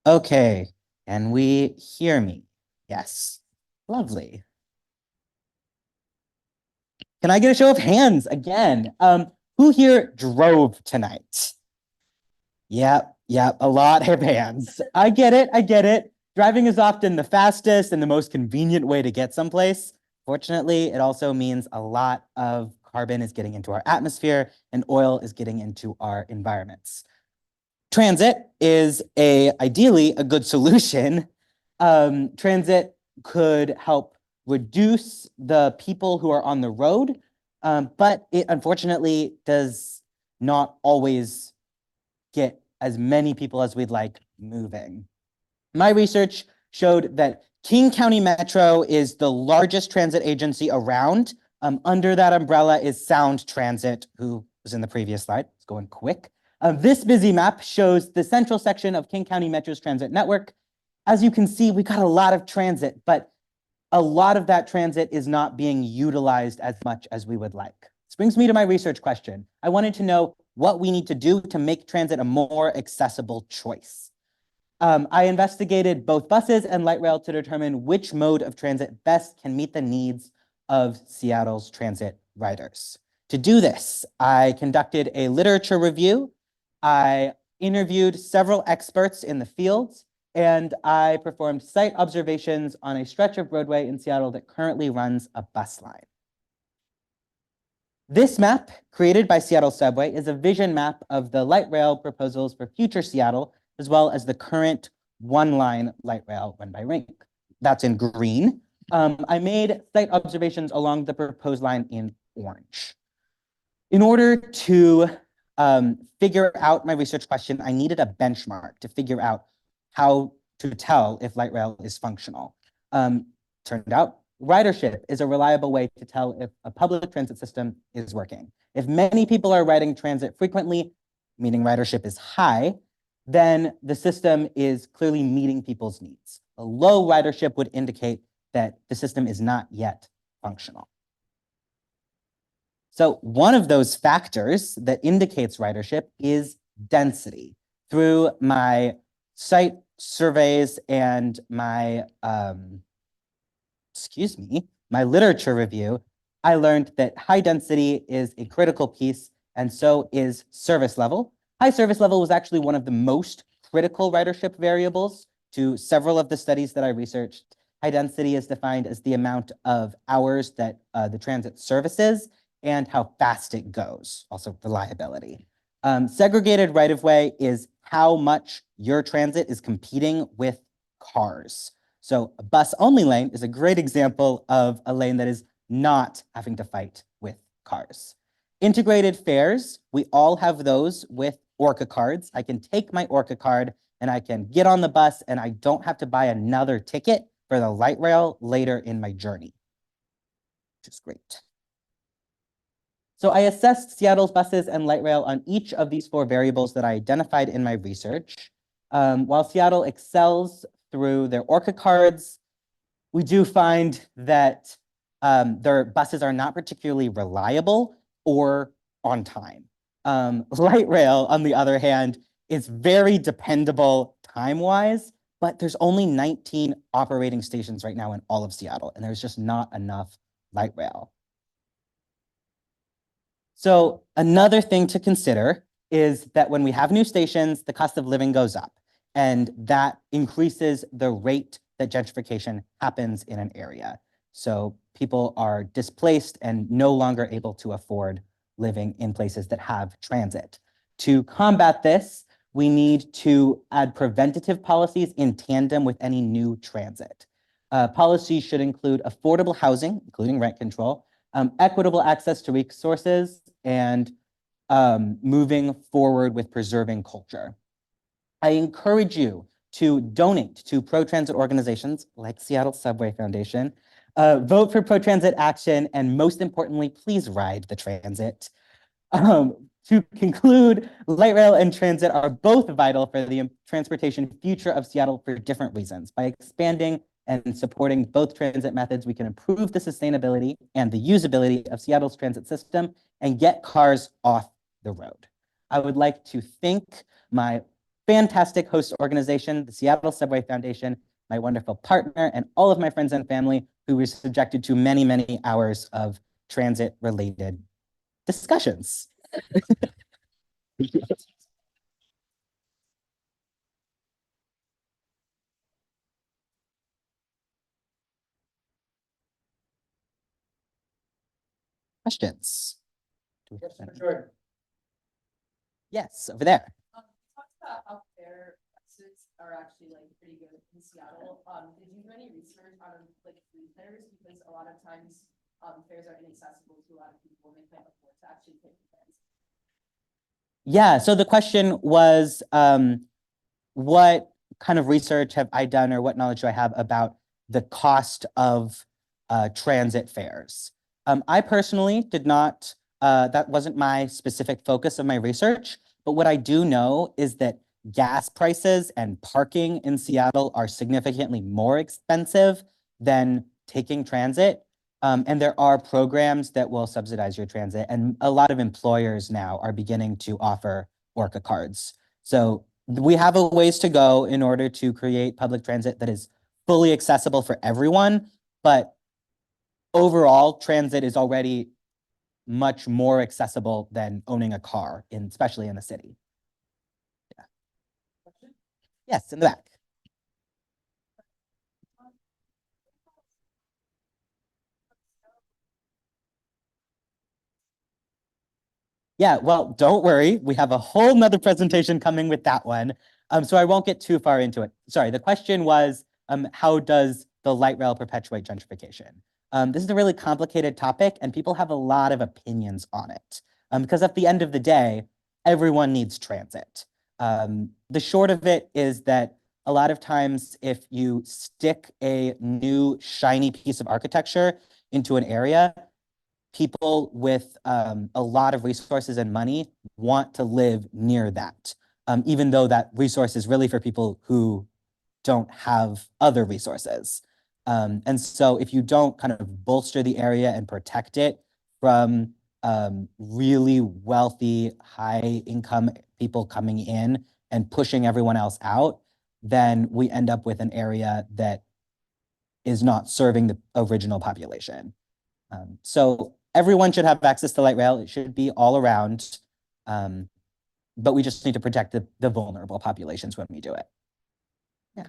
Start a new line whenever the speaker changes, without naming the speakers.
Okay, can we hear me? Yes. Lovely. Can I get a show of hands again? Who here drove tonight? Yep, a lot of hands. I get it. Driving is often the fastest and the most convenient way to get someplace. Fortunately, it also means a lot of carbon is getting into our atmosphere and oil is getting into our environments. Transit is ideally a good solution. Transit could help reduce the people who are on the road, but it unfortunately does not always get as many people as we'd like moving. My research showed that King County Metro is the largest transit agency around. Under that umbrella is Sound Transit, who was in the previous slide. It's going quick. This busy map shows the central section of King County Metro's transit network. As you can see, we got a lot of transit, but a lot of that transit is not being utilized as much as we would like. This brings me to my research question. I wanted to know what we need to do to make transit a more accessible choice. I investigated both buses and light rail to determine which mode of transit best can meet the needs of Seattle's transit riders. To do this, I conducted a literature review. I interviewed several experts in the field, and I performed site observations on a stretch of roadway in Seattle that currently runs a bus line. This map, created by Seattle Subway, is a vision map of the light rail proposals for future Seattle, as well as the current one-line light rail run by Rink. That's in green. I made site observations along the proposed line in orange. In order to figure out my research question, I needed a benchmark to figure out how to tell if light rail is functional. Turned out ridership is a reliable way to tell if a public transit system is working. If many people are riding transit frequently, meaning ridership is high, then the system is clearly meeting people's needs. A low ridership would indicate that the system is not yet functional. So one of those factors that indicates ridership is density. Through my site surveys and my my literature review, I learned that high density is a critical piece, and so is service level. High service level was actually one of the most critical ridership variables to several of the studies that I researched. High density is defined as the amount of hours that the transit services and how fast it goes, also reliability. Segregated right-of-way is how much your transit is competing with cars. So a bus-only lane is a great example of a lane that is not having to fight with cars. Integrated fares, we all have those with Orca cards. I can take my Orca card and I can get on the bus and I don't have to buy another ticket for the light rail later in my journey, which is great. So I assessed Seattle's buses and light rail on each of these 4 variables that I identified in my research. While Seattle excels through their Orca cards, we do find that their buses are not particularly reliable or on time. Light rail, on the other hand, is very dependable time-wise, but there's only 19 operating stations right now in all of Seattle, and there's just not enough light rail. So another thing to consider is that when we have new stations, the cost of living goes up, and that increases the rate that gentrification happens in an area. So people are displaced and no longer able to afford living in places that have transit. To combat this, we need to add preventative policies in tandem with any new transit. Policies should include affordable housing, including rent control, equitable access to resources, and moving forward with preserving culture. I encourage you to donate to pro-transit organizations like Seattle Subway Foundation, vote for pro-transit action, and most importantly, please ride the transit. To conclude, light rail and transit are both vital for the transportation future of Seattle for different reasons. By expanding and supporting both transit methods, we can improve the sustainability and the usability of Seattle's transit system and get cars off the road. I would like to thank my fantastic host organization, the Seattle Subway Foundation, my wonderful partner, and all of my friends and family who were subjected to many, many hours of transit-related discussions. Questions? Sure. Yes, over there.
Talked about how fair exits are actually like pretty good in Seattle. Did you do any research on like food fairs? Because a lot of times fairs are inaccessible to a lot of people and they can't afford to actually pay for fairs.
Yeah, so the question was, what kind of research have I done or what knowledge do I have about the cost of transit fares? I personally did not, that wasn't my specific focus of my research, but what I do know is that gas prices and parking in Seattle are significantly more expensive than taking transit. And there are programs that will subsidize your transit, and a lot of employers now are beginning to offer Orca cards. So we have a ways to go in order to create public transit that is fully accessible for everyone, but overall, transit is already much more accessible than owning a car, especially in the city. Yeah. Yes, in the back. Yeah, well, don't worry. We have a whole nother presentation coming with that one. So I won't get too far into it. Sorry, the question was, how does the light rail perpetuate gentrification? This is a really complicated topic and people have a lot of opinions on it. Because at the end of the day, everyone needs transit. The short of it is that a lot of times if you stick a new shiny piece of architecture into an area, people with a lot of resources and money want to live near that, even though that resource is really for people who don't have other resources. And so if you don't kind of bolster the area and protect it from really wealthy, high income people coming in and pushing everyone else out, then we end up with an area that is not serving the original population. So everyone should have access to light rail. It should be all around. But we just need to protect the vulnerable populations when we do it. Yeah.